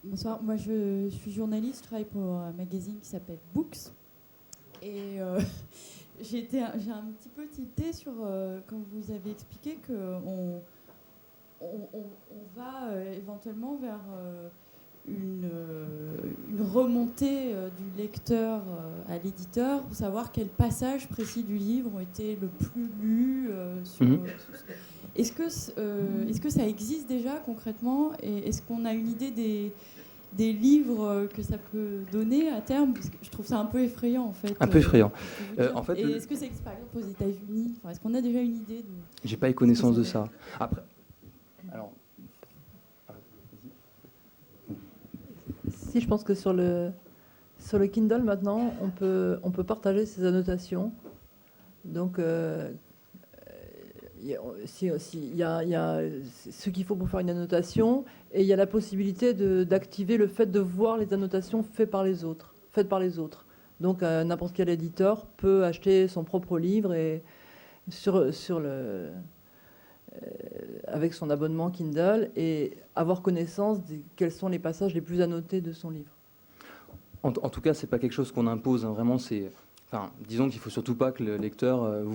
Bonsoir, moi je suis journaliste, je travaille pour un magazine qui s'appelle Books. Et j'ai un petit peu tilté sur quand vous avez expliqué qu'on va éventuellement vers une remontée du lecteur à l'éditeur pour savoir quels passages précis du livre ont été le plus lus. Est-ce que ça existe déjà concrètement, et est-ce qu'on a une idée des livres que ça peut donner à terme? Parce que je trouve ça un peu effrayant en fait. Un peu effrayant. En fait, et est-ce que ça existe par exemple aux États-Unis? Enfin, est-ce qu'on a déjà une idée de... J'ai pas eu connaissance de ça. Après, alors, si je pense que sur le Kindle maintenant, on peut partager ses annotations. Donc, il y a ce qu'il faut pour faire une annotation, et il y a la possibilité d'activer le fait de voir les annotations faites par les autres. Donc, n'importe quel éditeur peut acheter son propre livre et avec son abonnement Kindle et avoir connaissance de quels sont les passages les plus annotés de son livre. En tout cas, c'est pas quelque chose qu'on impose. Hein. Vraiment, disons qu'il faut surtout pas que le lecteur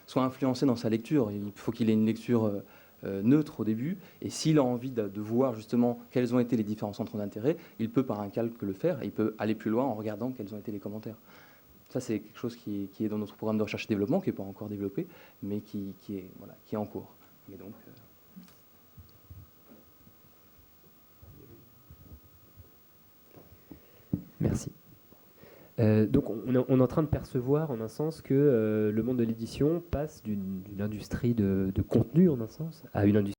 soit influencé dans sa lecture. Il faut qu'il ait une lecture neutre au début. Et s'il a envie de voir justement quels ont été les différents centres d'intérêt, il peut par un calque le faire. Et il peut aller plus loin en regardant quels ont été les commentaires. Ça, c'est quelque chose qui est dans notre programme de recherche et développement, qui n'est pas encore développé, mais qui est en cours. Et donc, Merci. Donc on est en train de percevoir en un sens que le monde de l'édition passe d'une industrie de contenu en un sens à une industrie